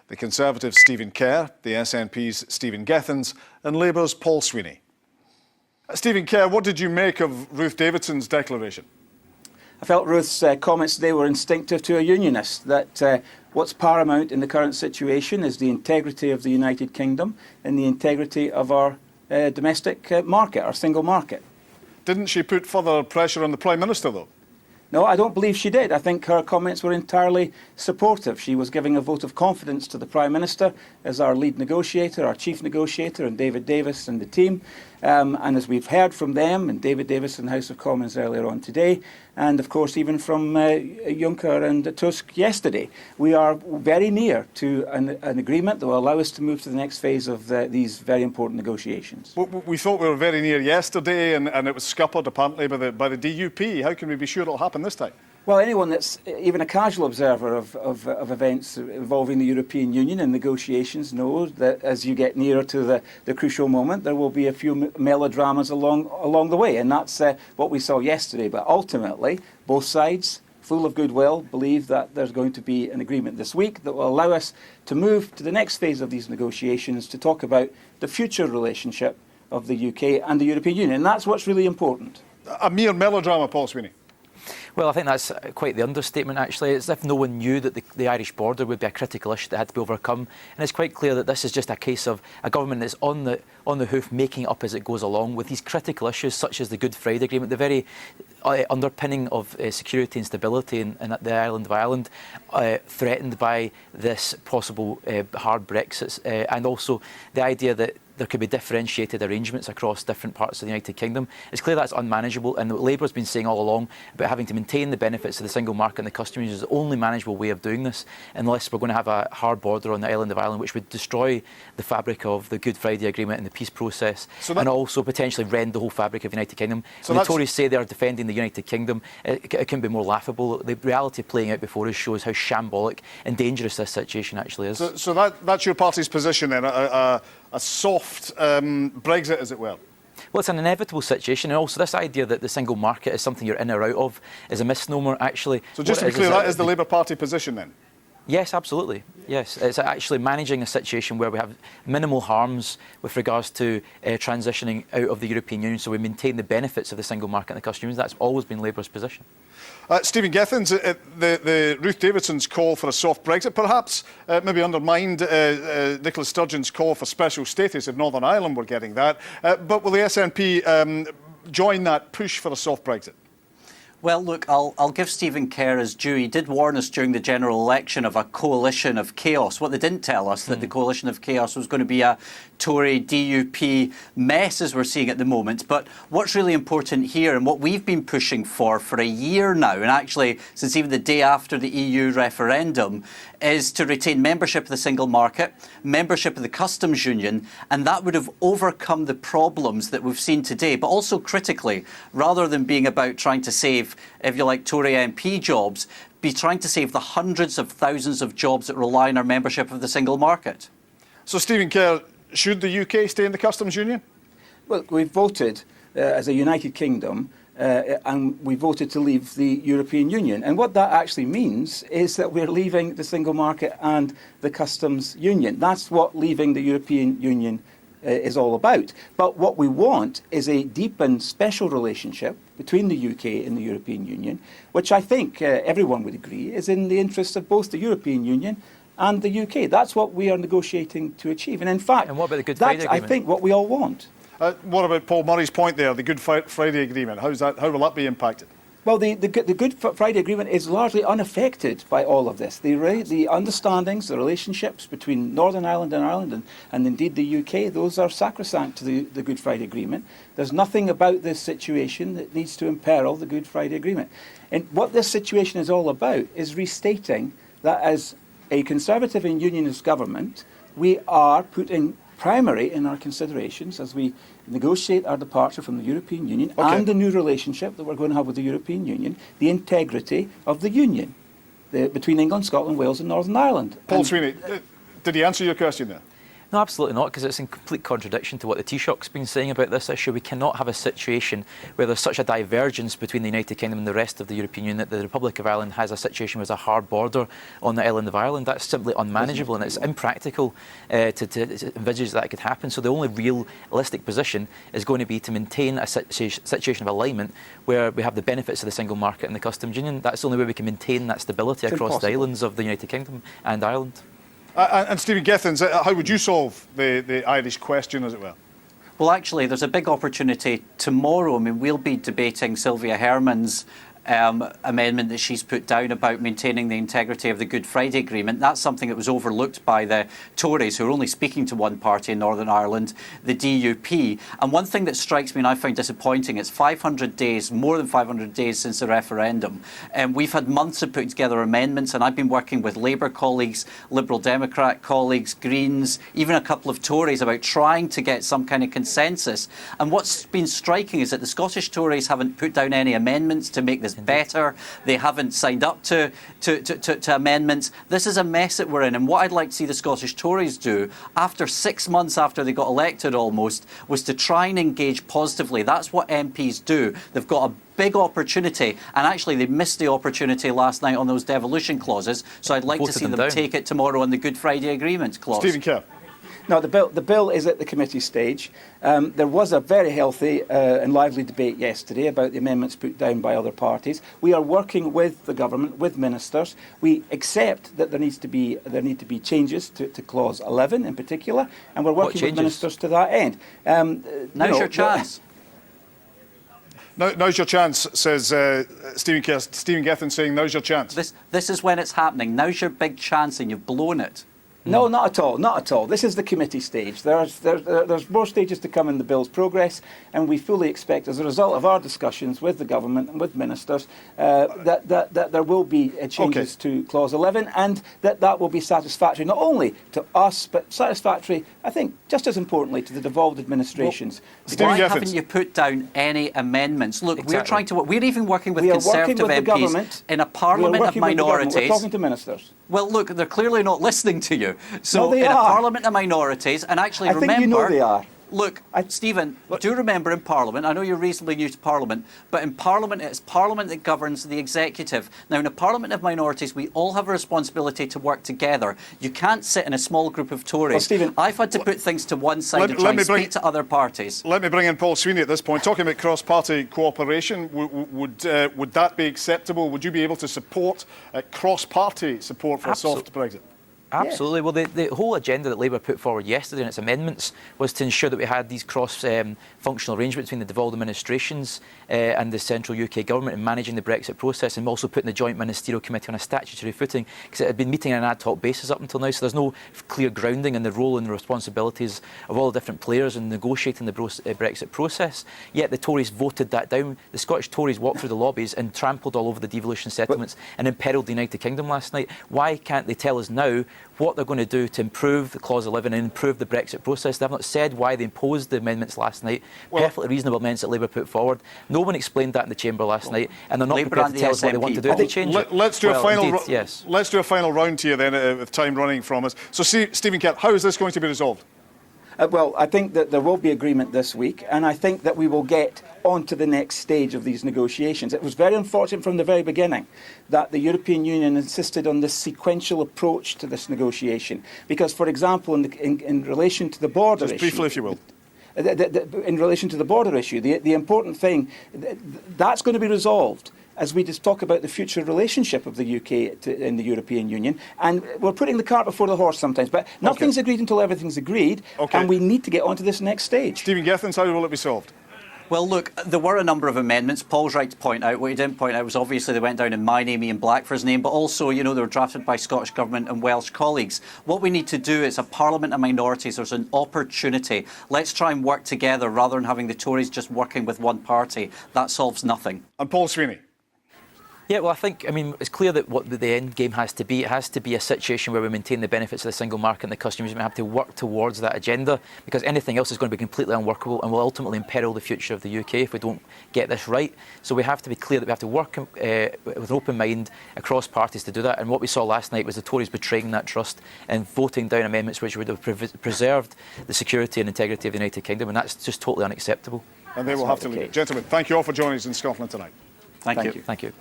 the Conservatives' Stephen Kerr, the SNP's Stephen Gethins and Labour's Paul Sweeney. Stephen Kerr, what did you make of Ruth Davidson's declaration? I felt Ruth's comments today were instinctive to a unionist, that what's paramount in the current situation is the integrity of the United Kingdom and the integrity of our domestic market, our single market. Didn't she put further pressure on the Prime Minister, though? No, I don't believe she did. I think her comments were entirely supportive. She was giving a vote of confidence to the Prime Minister as our lead negotiator, our chief negotiator, and David Davis and the team. And as we've heard from them, and David Davis in the House of Commons earlier on today, and of course even from Juncker and Tusk yesterday, we are very near to an agreement that will allow us to move to the next phase of these very important negotiations. We thought we were very near yesterday, and it was scuppered apparently by the DUP. How can we be sure it'll happen this time? Well, anyone that's even a casual observer of events involving the European Union and negotiations knows that as you get nearer to the crucial moment, there will be a few melodramas along the way, and that's what we saw yesterday. But ultimately, both sides, full of goodwill, believe that there's going to be an agreement this week that will allow us to move to the next phase of these negotiations to talk about the future relationship of the UK and the European Union. And that's what's really important. A mere melodrama, Paul Sweeney. Well, I think that's quite the understatement, actually. It's as if no one knew that the Irish border would be a critical issue that had to be overcome. And it's quite clear that this is just a case of a government that's on the hoof, making it up as it goes along with these critical issues such as the Good Friday Agreement, the very underpinning of security and stability in the island of Ireland, threatened by this possible hard Brexit, and also the idea that there could be differentiated arrangements across different parts of the United Kingdom. It's clear that's unmanageable, and what Labour has been saying all along about having to maintain the benefits of the single market and the customs union is the only manageable way of doing this, unless we're going to have a hard border on the island of Ireland, which would destroy the fabric of the Good Friday Agreement and the peace process, and also potentially rend the whole fabric of the United Kingdom. So when the Tories say they are defending the United Kingdom, it couldn't be more laughable. The reality playing out before us shows how shambolic and dangerous this situation actually is. So that's your party's position then, a soft Brexit, as it were? Well, it's an inevitable situation, and also this idea that the single market is something you're in or out of is a misnomer, actually. So just to be clear, that is the Labour Party position then? Yes, absolutely. Yes, it's actually managing a situation where we have minimal harms with regards to transitioning out of the European Union, so we maintain the benefits of the single market and the customs unions. That's always been Labour's position. Stephen Gethins, the Ruth Davidson's call for a soft Brexit perhaps maybe undermined Nicola Sturgeon's call for special status if Northern Ireland were getting that. But will the SNP join that push for a soft Brexit? Well, look, I'll give Stephen Kerr his due. He did warn us during the general election of a coalition of chaos. What they didn't tell us, that the coalition of chaos was going to be a Tory DUP mess as we're seeing at the moment. But what's really important here, and what we've been pushing for a year now, and actually since even the day after the EU referendum, is to retain membership of the single market, membership of the customs union, and that would have overcome the problems that we've seen today. But also critically, rather than being about trying to save, if you like, Tory MP jobs, be trying to save the hundreds of thousands of jobs that rely on our membership of the single market. So, Stephen Kerr, should the UK stay in the customs union? Well, we've voted as a United Kingdom, and we voted to leave the European Union. And what that actually means is that we're leaving the single market and the customs union. That's what leaving the European Union is all about. But what we want is a deepened special relationship between the UK and the European Union, which I think everyone would agree is in the interests of both the European Union and the UK. That's what we are negotiating to achieve. And in fact, and what about the Good Friday Agreement? I think what we all want. What about Paul Murray's point there, the Good Friday Agreement? How will that be impacted? Well, the Good Friday Agreement is largely unaffected by all of this. The understandings, the relationships between Northern Ireland and Ireland and indeed the UK, those are sacrosanct to the Good Friday Agreement. There's nothing about this situation that needs to imperil the Good Friday Agreement. And what this situation is all about is restating that as a Conservative and Unionist government, we are putting primary in our considerations as we negotiate our departure from the European Union and the new relationship that we're going to have with the European Union, the integrity of the Union between England, Scotland, Wales and Northern Ireland. Paul Sweeney, did he answer your question there? No, absolutely not, because it's in complete contradiction to what the Taoiseach's been saying about this issue. We cannot have a situation where there's such a divergence between the United Kingdom and the rest of the European Union that the Republic of Ireland has a situation with a hard border on the island of Ireland. That's simply unmanageable, and it's impractical to envisage that could happen. So the only realistic position is going to be to maintain a situation of alignment where we have the benefits of the single market and the customs union. That's the only way we can maintain that stability across the islands of the United Kingdom and Ireland. And Stephen Gethins, how would you solve the Irish question, as it were? Well, actually, there's a big opportunity tomorrow. I mean, we'll be debating Sylvia Herman's amendment that she's put down about maintaining the integrity of the Good Friday Agreement. That's something that was overlooked by the Tories, who are only speaking to one party in Northern Ireland, the DUP. And one thing that strikes me and I find disappointing, it's 500 days, more than 500 days since the referendum. We've had months of putting together amendments, and I've been working with Labour colleagues, Liberal Democrat colleagues, Greens, even a couple of Tories about trying to get some kind of consensus. And what's been striking is that the Scottish Tories haven't put down any amendments to make this better. They haven't signed up to amendments. This is a mess that we're in. And what I'd like to see the Scottish Tories do, after 6 months after they got elected almost, was to try and engage positively. That's what MPs do. They've got a big opportunity, and actually they missed the opportunity last night on those devolution clauses. So I'd like to see them take it tomorrow on the Good Friday Agreement clause. Stephen Kerr. No, the bill is at the committee stage. There was a very healthy and lively debate yesterday about the amendments put down by other parties. We are working with the government, with ministers. We accept that there need to be changes to clause 11 in particular, and we're working with ministers to that end. Now's your chance. Now's your chance, says Stephen Kerr. Stephen Gethins saying, now's your chance. This is when it's happening. Now's your big chance, and you've blown it. No, not at all, not at all. This is the committee stage. There's more stages to come in the bill's progress, and we fully expect, as a result of our discussions with the government and with ministers, that there will be changes to Clause 11, and that will be satisfactory not only to us, but satisfactory, I think, just as importantly, to the devolved administrations. Well, why haven't you put down any amendments? Look, we're even working with Conservative MPs in a parliament of minorities. We're talking to ministers. Well, look, they're clearly not listening to you. So no, they in are. A parliament of minorities, and actually remember... I think you know they are. Look, Stephen, do remember in Parliament, I know you're reasonably new to Parliament, but in Parliament, it's Parliament that governs the executive. Now, in a Parliament of minorities, we all have a responsibility to work together. You can't sit in a small group of Tories. Well, Stephen, I've had to put things to one side and try and speak to other parties. Let me bring in Paul Sweeney at this point. Talking about cross-party cooperation, would that be acceptable? Would you be able to support cross-party support for a soft Brexit? Absolutely. Well, the whole agenda that Labour put forward yesterday in its amendments was to ensure that we had these cross-functional arrangements between the devolved administrations and the central UK government in managing the Brexit process, and also putting the Joint Ministerial Committee on a statutory footing, because it had been meeting on an ad hoc basis up until now, so there's no clear grounding in the role and the responsibilities of all the different players in negotiating the Brexit process. Yet the Tories voted that down. The Scottish Tories walked through the lobbies and trampled all over the devolution settlements and imperilled the United Kingdom last night. Why can't they tell us now what they're going to do to improve the Clause 11 and improve the Brexit process? They have not said why they imposed the amendments last night. Perfectly reasonable amendments that Labour put forward. No one explained that in the Chamber last night, and they're not prepared to tell us what they want to do to change it. Let's do Yes. Let's do a final round here then, with time running from us. So, Stephen Kerr, how is this going to be resolved? Well, I think that there will be agreement this week, and I think that we will get on to the next stage of these negotiations. It was very unfortunate from the very beginning that the European Union insisted on this sequential approach to this negotiation, because, for example, in relation to the border issue... Just briefly, if you will. In relation to the border issue, the important thing, that's going to be resolved as we just talk about the future relationship of the UK in the European Union. And we're putting the cart before the horse sometimes, but nothing's agreed until everything's agreed, and we need to get on to this next stage. Stephen Gethins, how will it be solved? Well, look, there were a number of amendments. Paul's right to point out. What he didn't point out was obviously they went down in my name, Ian Blackford's name, but also, they were drafted by Scottish Government and Welsh colleagues. What we need to do is a Parliament of minorities. There's an opportunity. Let's try and work together rather than having the Tories just working with one party. That solves nothing. And Paul Sweeney. Yeah, well, I mean, it's clear that what the end game has to be. It has to be a situation where we maintain the benefits of the single market and the customs union. We have to work towards that agenda, because anything else is going to be completely unworkable and will ultimately imperil the future of the UK if we don't get this right. So we have to be clear that we have to work with an open mind across parties to do that. And what we saw last night was the Tories betraying that trust and voting down amendments which would have preserved the security and integrity of the United Kingdom, and that's just totally unacceptable. And they will have to leave it. Gentlemen, thank you all for joining us in Scotland tonight. Thank you. Thank you.